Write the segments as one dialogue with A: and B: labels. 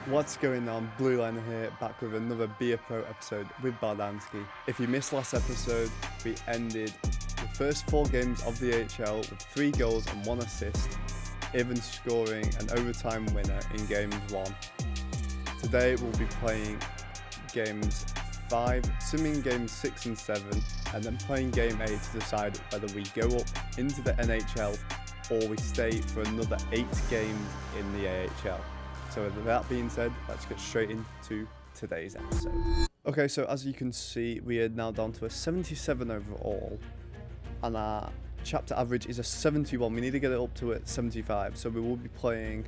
A: What's going on? Blue Liner here, back with another Be a Pro episode with Bar Downski. If you missed last episode, we ended the first 4 games of the NHL with 3 goals and 1 assist, even scoring an overtime winner in games 1. Today we'll be playing games 5, simming games 6 and 7, and then playing game 8 to decide whether we go up into the NHL or we stay for another 8 games in the AHL. So with that being said, let's get straight into today's episode. Okay, so as you can see, we are now down to a 77 overall, and our chapter average is a 71. We need to get it up to a 75, so we will be playing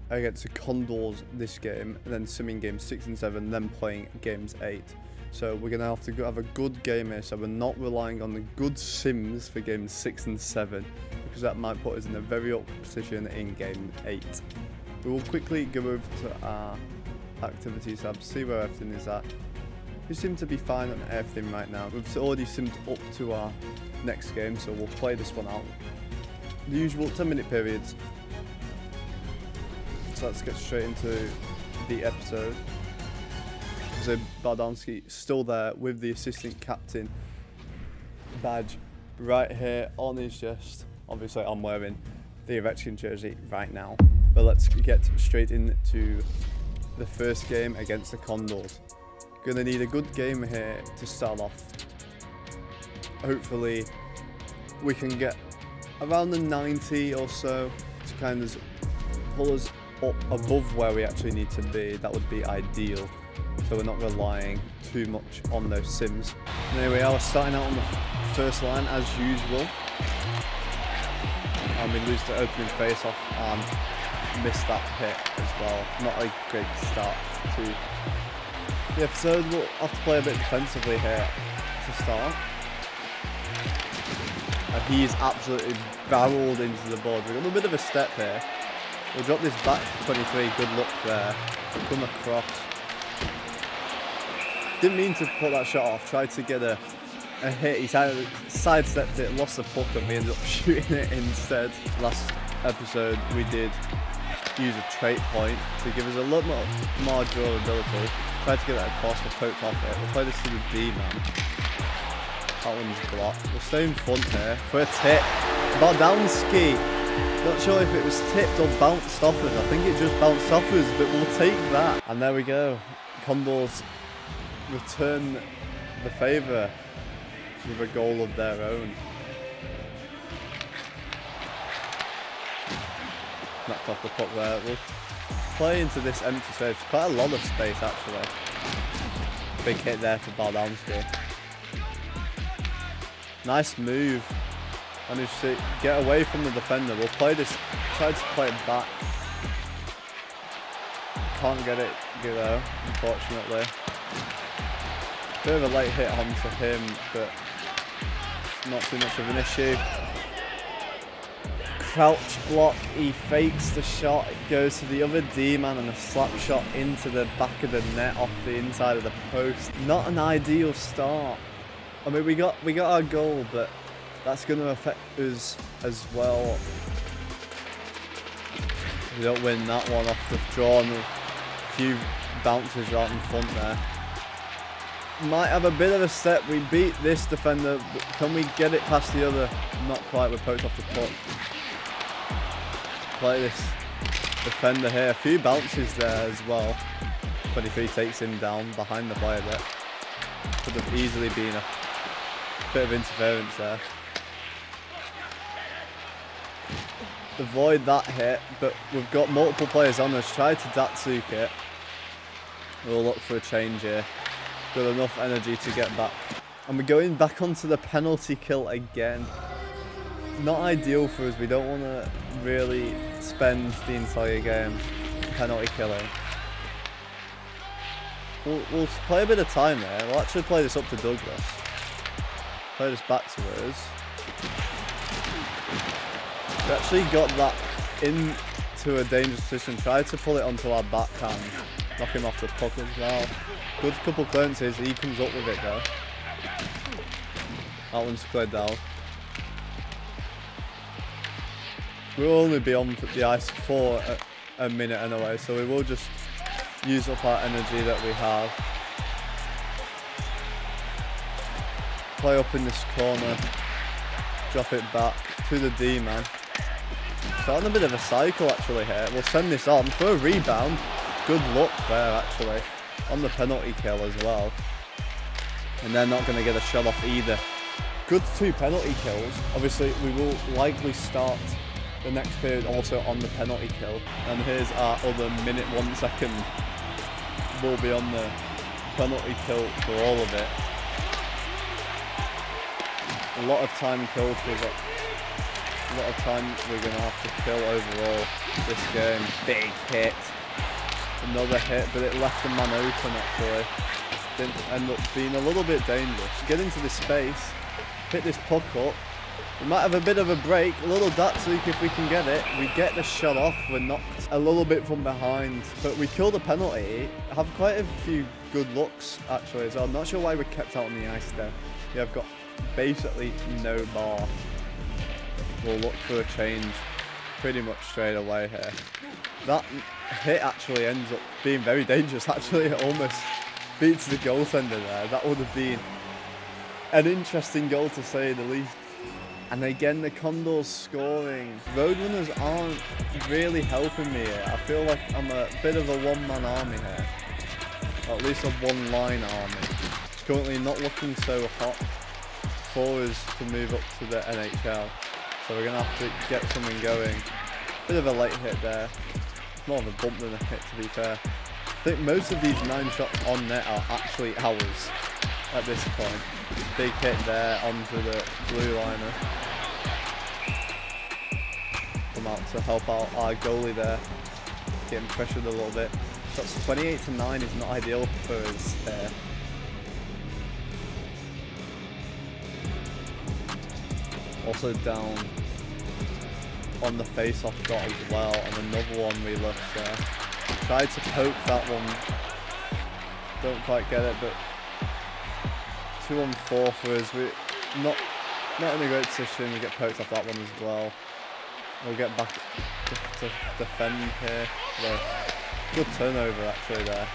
A: against the Condors this game, and then simming games 6 and 7, then playing games 8. So we're going to have a good game here, so we're not relying on the good sims for games 6 and 7, because that might put us in a very awkward position in game 8. We will quickly go over to our activities tab, see where everything is at. We seem to be fine on everything right now. We've already simmed up to our next game, so we'll play this one out. The usual 10-minute periods. So let's get straight into the episode. So Bar Downski still there with the assistant captain badge right here on his chest. Obviously I'm wearing the Ovechkin jersey right now. But let's get straight into the first game against the Condors. Gonna need a good game here to start off. Hopefully we can get around the 90 or so to kind of pull us up above where we actually need to be. That would be ideal, so we're not relying too much on those sims. And there we are, starting out on the first line as usual. And we lose the opening face-off and missed that hit as well. Not a great start to the episode. We'll have to play a bit defensively here to start. And he's absolutely barreled into the board. We've got a bit of a step here. We'll drop this back to 23. Good luck there. Come across. Didn't mean to put that shot off. Tried to get a hit. He sidestepped it, lost the puck, and we ended up shooting it instead. Last episode we did use a trait point to give us a lot more durability. Tried to get that across, but poked off it. We'll play this to the D-man. That one's blocked. We'll stay in front here for a tip. Bar Downski. Not sure if it was tipped or bounced off us. I think it just bounced off us, but we'll take that. And there we go. Condors return the favour with a goal of their own. Knocked off the puck there. We'll play into this empty space. Quite a lot of space actually. Big hit there for Bar Downski. Nice move. Managed to get away from the defender. We'll play this, try to play it back. Can't get it though, unfortunately. Bit of a late hit onto him, but not too much of an issue. Crouch block, he fakes the shot, it goes to the other D-man and a slap shot into the back of the net off the inside of the post. Not an ideal start. I mean, we got our goal, but that's going to affect us as well. We don't win that one off the draw, and a few bounces right in front there. Might have a bit of a step. We beat this defender, but can we get it past the other? Not quite, we're poked off the puck. Play this defender here. A few bounces there as well. 23 takes him down behind the player there. Could have easily been a bit of interference there. Avoid that hit, but we've got multiple players on us. Try to Datsuk it. We'll look for a change here. Got enough energy to get back. And we're going back onto the penalty kill again. Not ideal for us. We don't want to really spend the entire game penalty killing. We'll play a bit of time there. We'll actually play this up to Douglas. Play this back to us. We actually got that into a dangerous position. Tried to pull it onto our backhand. Knock him off the puck as well. Good couple clearances. He comes up with it though. That one's cleared down. We'll only be on the ice for a minute anyway, so we will just use up our energy that we have. Play up in this corner, drop it back to the D-man. Starting a bit of a cycle actually here. We'll send this on for a rebound. Good luck there actually, on the penalty kill as well. And they're not going to get a shot off either. Good 2 penalty kills. Obviously we will likely start the next period also on the penalty kill. And here's our other minute 1 second. We'll be on the penalty kill for all of it. A lot of time killed for us. A lot of time we're going to have to kill overall this game. Big hit. Another hit, but it left the man open actually. Didn't end up being a little bit dangerous. Get into this space, hit this puck up. We might have a bit of a break, a little Datsuk if we can get it. We get the shot off, we're knocked a little bit from behind, but we killed a penalty. Have quite a few good looks actually, so I'm not sure why we're kept out on the ice there. Yeah, I've got basically no bar. We'll look for a change pretty much straight away here. That hit actually ends up being very dangerous actually. It almost beats the goaltender there. That would have been an interesting goal to say the least. And again, the Condors scoring. Roadrunners aren't really helping me here. I feel like I'm a bit of a one-man army here. Or at least a one-line army. It's currently not looking so hot for us to move up to the NHL. So we're going to have to get something going. Bit of a late hit there. More of a bump than a hit to be fair. I think most of these 9 shots on net are actually ours at this point. Big hit there onto the blue liner. Come out to help out our goalie there. Getting pressured a little bit. Shots 28-9 is not ideal for us there. Also down on the face-off dot as well, and another one we lost there. Tried to poke that one, don't quite get it, but 2-on-4 for us. We're not in a great position. We get poked off that one as well. We'll get back to defend here. Good turnover actually there.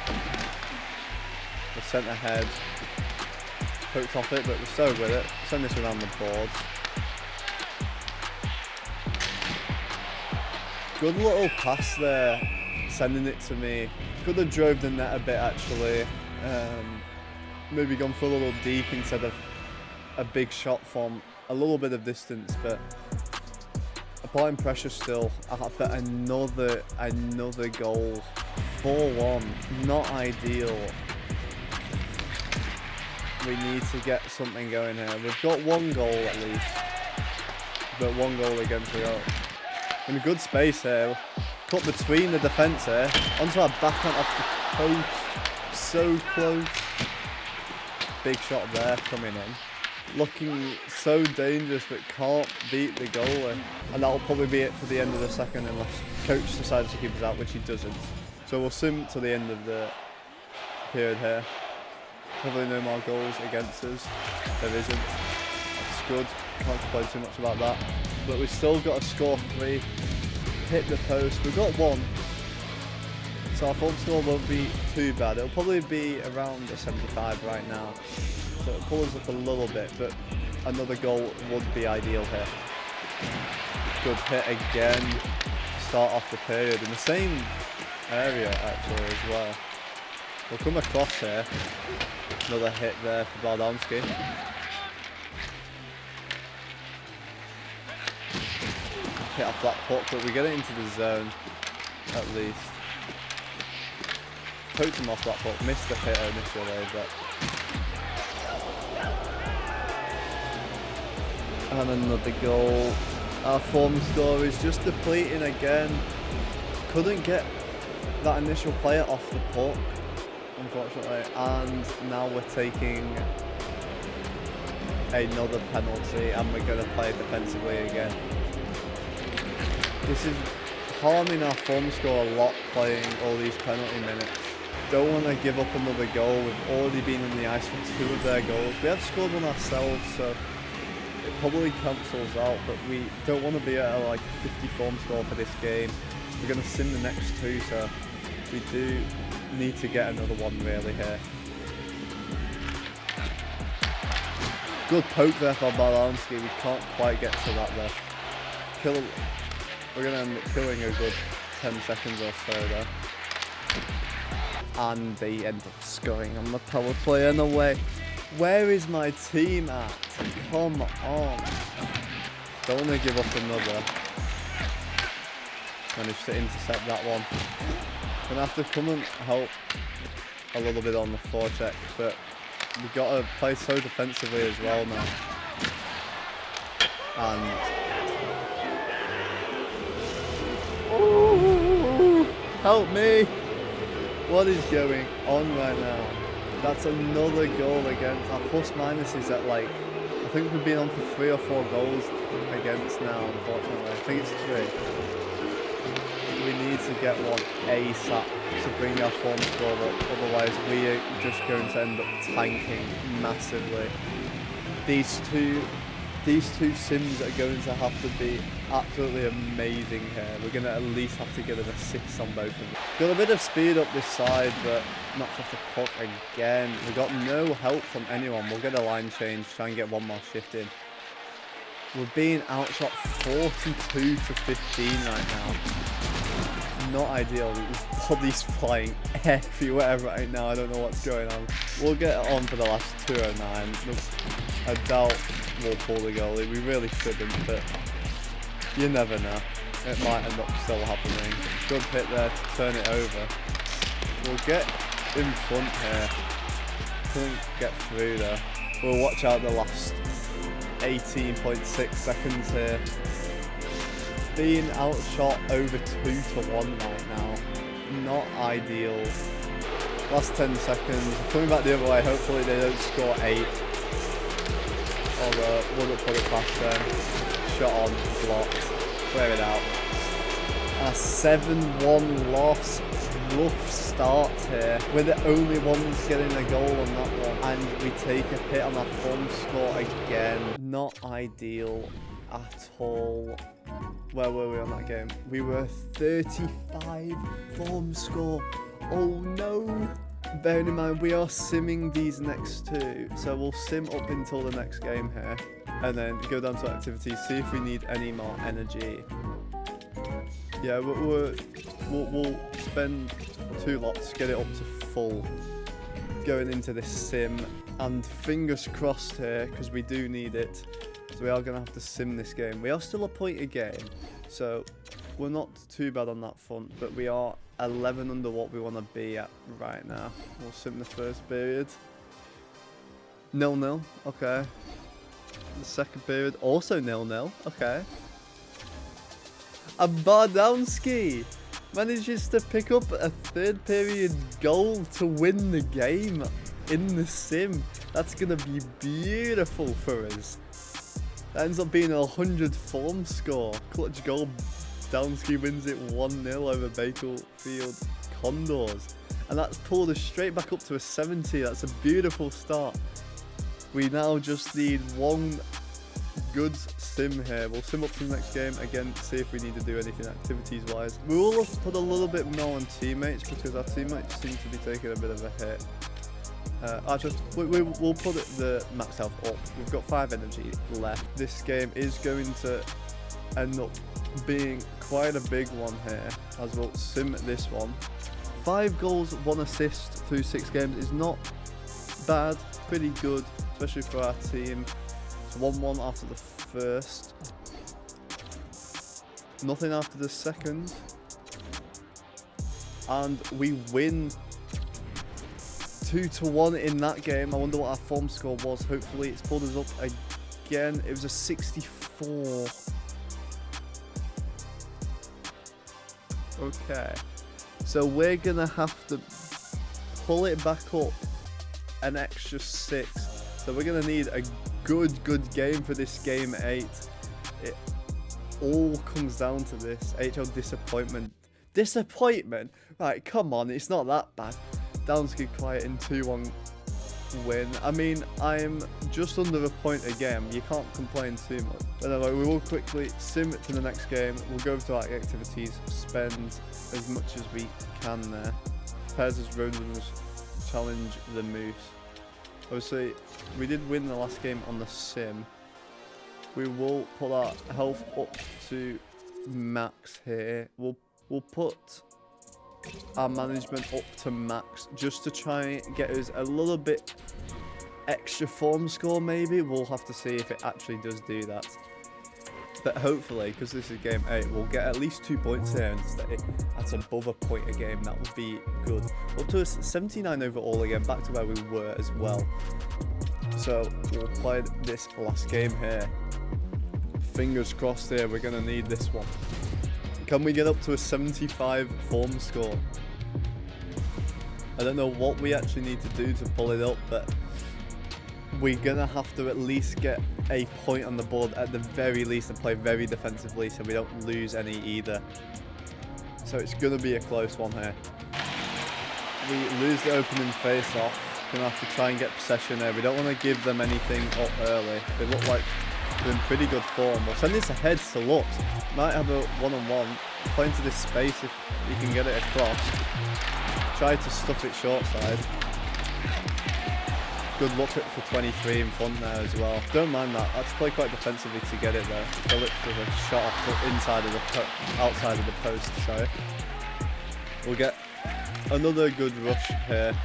A: The centre head poked off it, but we're so with it. Send this around the boards. Good little pass there, sending it to me. Could have drove the net a bit actually. Maybe gone for a little deep instead of a big shot from a little bit of distance, but applying pressure still. But another goal. 4-1, not ideal. We need to get something going here. We've got 1 goal at least, but 1 goal against the goal. In a good space here, cut between the defence here, onto our backhand off the post, so close. Big shot there coming in. Looking so dangerous but can't beat the goalie. And that'll probably be it for the end of the second unless coach decides to keep us out, which he doesn't. So we'll sim to the end of the period here. Probably no more goals against us. There isn't. It's good. Can't complain too much about that. But we've still got to score 3. Hit the post. We've got 1. So our form score won't be too bad. It'll probably be around a 75 right now. So it'll pull us up a little bit, but another goal would be ideal here. Good hit again to start off the period in the same area actually as well. We'll come across here. Another hit there for Bar Downski. Hit off that puck, but we get it into the zone at least. Poked him off that puck, missed the hit initially, but and another goal. Our form score is just depleting again. Couldn't get that initial player off the puck, unfortunately, and now we're taking another penalty and we're going to play defensively again. This is harming our form score a lot, playing all these penalty minutes. Don't want to give up another goal. We've already been in the ice for 2 of their goals. We have scored one ourselves, so it probably cancels out, but we don't want to be at a 50 form score for this game. We're going to sim the next two, so we do need to get another one really here. Good poke there for Bar Downski. We can't quite get to that there. We're going to end up killing a good 10 seconds or so there. And they end up scoring on the power play in a way. Where is my team at? Come on. Don't want to give up another. Managed to intercept that one. Gonna have to come and help a little bit on the forecheck, but we've got to play so defensively as well now. And oh, help me! What is going on right now? That's another goal against. Our plus minus is at like, I think we've been on for 3 or 4 goals against now, unfortunately. I think it's 3. We need to get one ASAP to bring our form score up, otherwise we are just going to end up tanking massively. These two sims are going to have to be absolutely amazing here. We're going to at least have to get an assist on both of them. Got a bit of speed up this side, but knocks off the puck again. We've got no help from anyone. We'll get a line change, try and get one more shift in. We're being outshot 42 to 15 right now. Not ideal. Bodies flying everywhere right now. I don't know what's going on. We'll get it on for the last 209. I doubt we'll pull the goalie. We really shouldn't, but you never know. It might end up still happening. Good hit there to turn it over. We'll get in front here. Couldn't get through there. We'll watch out the last 18.6 seconds here. Being outshot over 2 to 1 right now. Not ideal. Last 10 seconds. Coming back the other way. Hopefully they don't score 8. Although, wouldn't put it past them. Shot on, blocked. Clear it out. A 7-1 loss. Rough start here. We're the only ones getting a goal on that one. And we take a hit on our form score again. Not ideal at all. Where were we on that game? We were 35 form score. Oh no. Bearing in mind, we are simming these next two. So we'll sim up until the next game here. And then go down to activities, see if we need any more energy. Yeah, we'll spend 2 lots, get it up to full going into this sim. And fingers crossed here, because we do need it. So we are going to have to sim this game. We are still a point a game, so we're not too bad on that front, but we are 11 under what we want to be at right now. We'll sim the first period. 0-0, okay. The second period, also 0-0, okay. And Bar Downski manages to pick up a 3rd period goal to win the game in the sim. That's going to be beautiful for us. That ends up being a 100 form score. Clutch goal. Downski wins it 1-0 over Bakefield Condors. And that's pulled us straight back up to a 70. That's a beautiful start. We now just need one good sim here. We'll sim up to the next game again, see if we need to do anything activities wise. We will put a little bit more on teammates because our teammates seem to be taking a bit of a hit. Actually, we'll put the max health up. We've got 5 energy left. This game is going to end up being quite a big one here, as we'll sim this one. 5 goals, 1 assist through 6 games is not bad, pretty good, especially for our team. It's 1-1 after the first. Nothing after the second. And we win 2-1 in that game. I wonder what our form score was. Hopefully it's pulled us up again. It was a 64. Okay. So we're going to have to pull it back up an extra 6. So we're going to need a good game for this game 8. It all comes down to this. HL disappointment. Disappointment? Right, come on. It's not that bad. Downski quiet in 2-1 win. I mean, I'm just under a point a game. You can't complain too much. But anyway, we will quickly sim to the next game. We'll go to like activities, spend as much as we can there. Pairs as Roadrunners, challenge the Moose. Obviously, we did win the last game on the sim. We will put our health up to max here. We'll put our management up to max just to try and get us a little bit extra form score maybe. We'll have to see if it actually does do that. But hopefully, because this is game 8, we'll get at least 2 points here and stay at above a point a game. That would be good. Up to 79 overall again, back to where we were as well. So we'll play this last game here. Fingers crossed here, we're going to need this one. Can we get up to a 75 form score? I don't know what we actually need to do to pull it up, but we're going to have to at least get a point on the board at the very least and play very defensively so we don't lose any either. So it's going to be a close one here. We lose the opening face-off. Going to have to try and get possession here. We don't want to give them anything up early. They look like they're in pretty good form. We'll send this ahead to Lux. Might have a one-on-one. Play into this space if you can get it across. Try to stuff it short side. Good look at for 23 in front there as well. Don't mind that. Let's play quite defensively to get it there. Phillips with a shot off inside of the outside of the post. Sorry. We'll get another good rush here.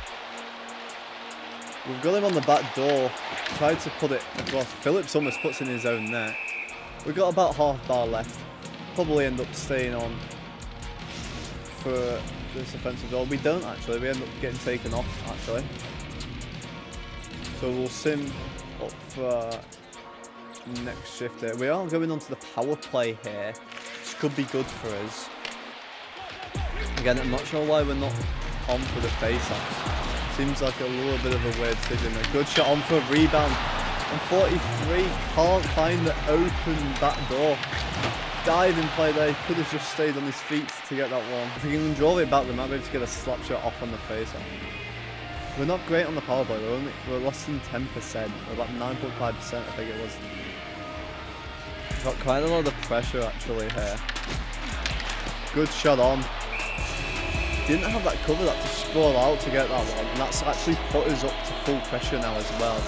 A: We've got him on the back door. Tried to put it across. Phillips almost puts in his own net. We've got about half bar left. Probably end up staying on for this offensive goal. We don't actually. We end up getting taken off actually. So we'll sim up for next shift here. We are going on to the power play here, which could be good for us. Again, I'm not sure why we're not on for the face-offs. Seems like a little bit of a weird decision. A good shot on for a rebound. And 43 can't find the open back door. Diving play there. He could have just stayed on his feet to get that one. If he can draw it back, we might be able to get a slap shot off on the face-off. We're not great on the power play. We're less than 10%. We're about 9.5%, I think it was. We've got quite a lot of pressure actually here. Good shot on. Didn't have that cover that to sprawl out to get that one, and that's actually put us up to full pressure now as well.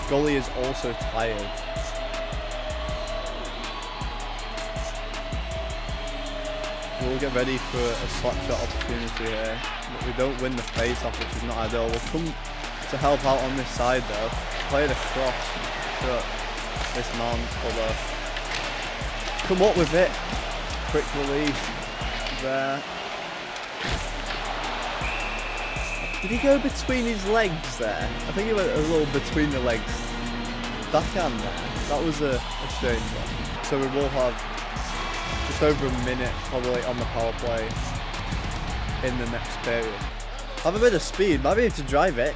A: Goalie is also tired. We'll get ready for a slap shot opportunity here. But we don't win the face-off, which is not ideal. We'll come to help out on this side though. Play it across to this man, although come up with it. Quick release there. Did he go between his legs there? I think he went a little between the legs. Backhand there. That was a strange one. So we will have just over a minute probably on the power play in the next period. Have a bit of speed, might be able to drive it.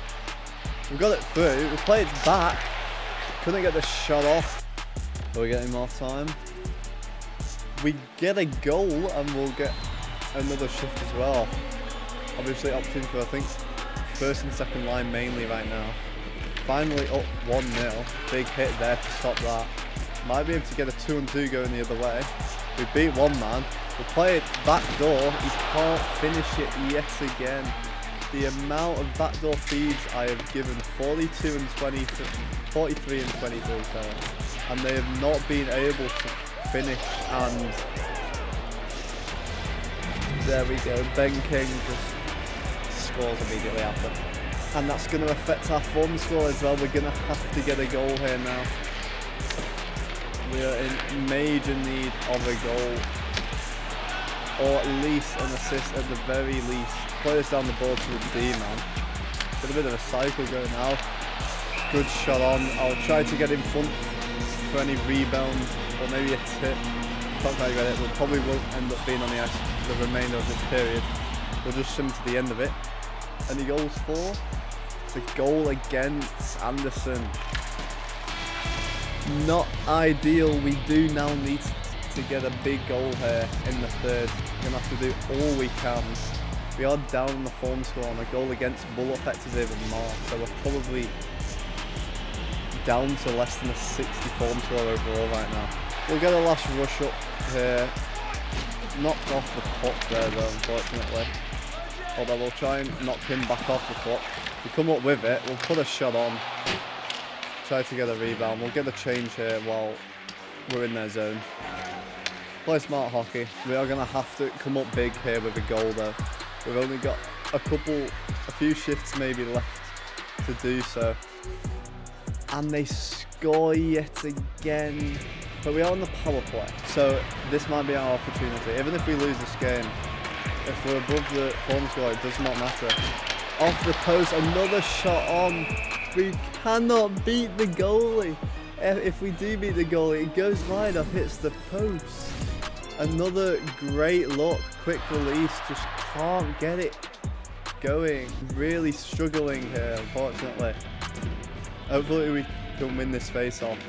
A: We've got it through, we play it back. Couldn't get the shot off. Are we getting more time? We get a goal and we'll get another shift as well. Obviously opting for I think first and second line mainly right now. Finally up 1-0. Big hit there to stop that. Might be able to get a 2-on-2 going the other way. We beat one man. We'll play it back door. He can't finish it yet again. The amount of backdoor feeds I have given 42 and 20, 43 and 22, sorry. And they have not been able to finish, and there we go. Ben King just scores immediately after. And that's going to affect our form score as well. We're going to have to get a goal here now. We are in major need of a goal, or at least an assist at the very least. Play us down the board to the D man. Got a bit of a cycle going now. Good shot on. I'll try to get in front for any rebound or maybe a tip. Can't quite get it. We probably won't end up being on the ice for the remainder of this period. We'll just swim to the end of it. Any goals for? It's a goal against Anderson. Not ideal. We do now need to get a big goal here in the third. We're going to have to do all we can. We are down on the form score, and a goal against will affect us even more. So we're probably down to less than a 60 form score overall right now. We'll get a last rush up here. Knocked off the puck there though, unfortunately. Although we'll try and knock him back off the puck. We come up with it, we'll put a shot on. Try to get a rebound. We'll get a change here while we're in their zone. Play smart hockey. We are going to have to come up big here with a goal though. We've only got a few shifts maybe left to do so. And they score yet again. But we are on the power play, so this might be our opportunity. Even if we lose this game, if we're above the form score, it does not matter. Off the post, another shot on. We cannot beat the goalie. If we do beat the goalie, it goes wide or hits the post. Another great look, quick release, just can't get it going. Really struggling here, unfortunately. Hopefully we can win this face-off.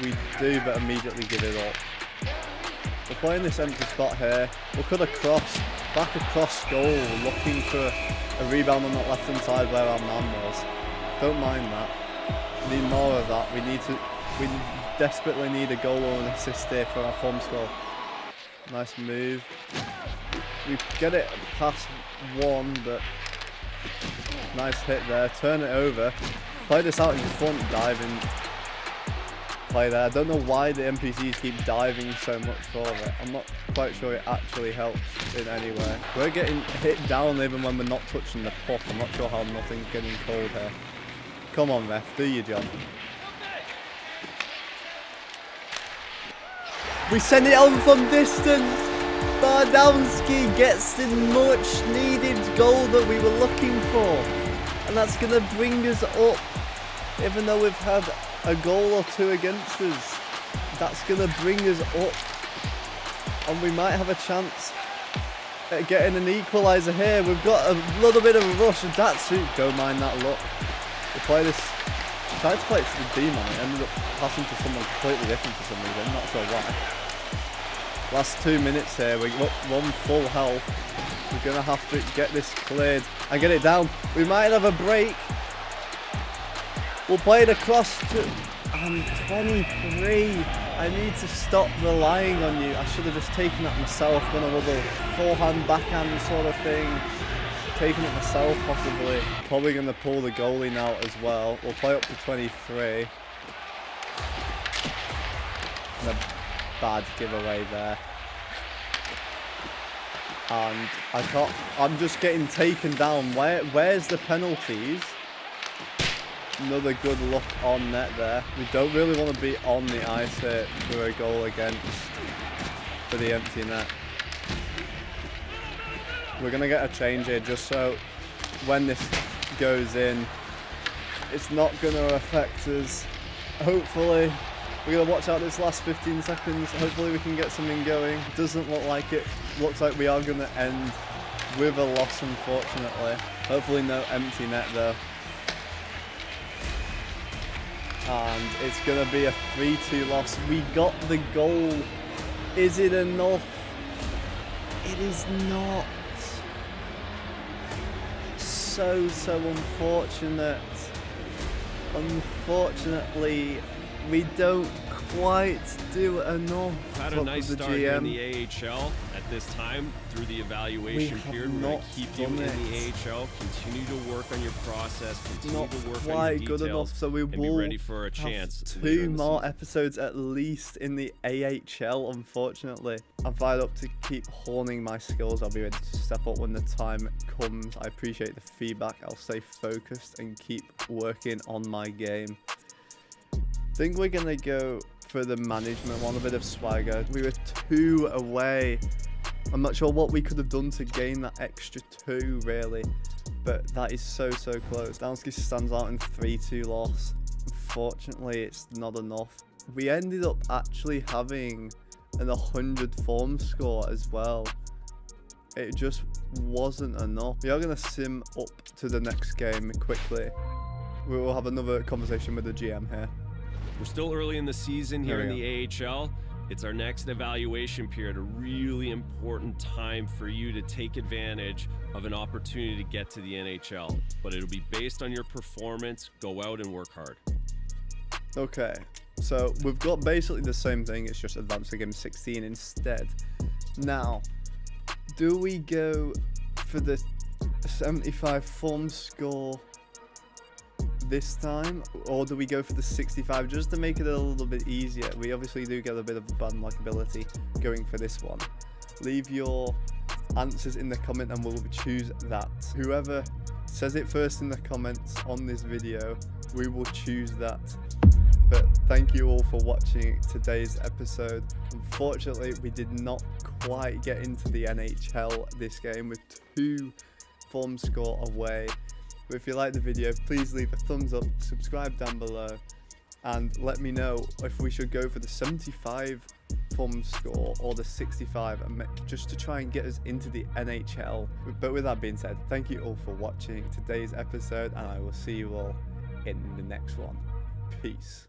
A: We do, but immediately give it up. We're playing this empty spot here. We'll cut across, back across goal, looking for a rebound on that left-hand side where our man was. Don't mind that. Need more of that. We desperately need a goal or an assist here for our form score. Nice move. We get it past one, but nice hit there. Turn it over. Play this out in front, diving play there. I don't know why the NPCs keep diving so much for it. I'm not quite sure it actually helps in any way. We're getting hit down even when we're not touching the puck. I'm not sure how nothing's getting called here. Come on, ref, do your job. We send it on from distance. Bar Downski gets the much needed goal that we were looking for. And that's going to bring us up. Even though we've had a goal or two against us, that's going to bring us up. And we might have a chance at getting an equaliser here. We've got a little bit of a rush. Datsu, don't mind that look. We play this, tried to play it to the D man, it ended up passing to someone completely different for some reason, not sure why. Last 2 minutes here, we got one full health. We're going to have to get this cleared and get it down. We might have a break. We'll play it across to... I'm 23. I need to stop relying on you. I should have just taken that myself, done a little forehand, backhand sort of thing. Taking it myself, possibly. Probably going to pull the goalie now as well. We'll play up to 23. And a bad giveaway there. And I can't... I'm just getting taken down. Where's the penalties? Another good look on net there. We don't really want to be on the ice here for a goal against for the empty net. We're going to get a change here just so when this goes in, it's not going to affect us. Hopefully, we're going to watch out this last 15 seconds. Hopefully we can get something going. Doesn't look like it. Looks like we are going to end with a loss, unfortunately. Hopefully no empty net though. And it's going to be a 3-2 loss. We got the goal. Is it enough? It is not. So unfortunate. Unfortunately, we don't quite do enough.
B: Had a nice start here in the AHL at this time through the evaluation period. We're going to keep you in the AHL. Continue to work on your process. Continue to work on your details. Good enough,
A: so we will
B: be ready for a chance.
A: 2 more episodes at least in the AHL. Unfortunately, I'm fired up to keep honing my skills. I'll be ready to step up when the time comes. I appreciate the feedback. I'll stay focused and keep working on my game. I think we're going to go for the management one, a bit of swagger. We were 2 away. I'm not sure what we could have done to gain that extra 2, really. But that is so close. Downski stands out in 3-2 loss. Unfortunately, it's not enough. We ended up actually having an 100 form score as well. It just wasn't enough. We are going to sim up to the next game quickly. We will have another conversation with the GM here.
B: We're still early in the season here in the AHL. It's our next evaluation period, a really important time for you to take advantage of an opportunity to get to the NHL. But it'll be based on your performance. Go out and work hard.
A: Okay, so we've got basically the same thing, it's just advanced to game 16 instead. Now, do we go for the 75 form score this time, or do we go for the 65 just to make it a little bit easier? We obviously do get a bit of a bad unlockability going for this one. Leave your answers in the comment and we'll choose that. Whoever says it first in the comments on this video, we will choose that. But thank you all for watching today's episode. Unfortunately, we did not quite get into the NHL this game with 2 form score away. But if you like the video, please leave a thumbs up, subscribe down below, and let me know if we should go for the 75 form score or the 65, just to try and get us into the NHL. But with that being said, thank you all for watching today's episode, and I will see you all in the next one. Peace.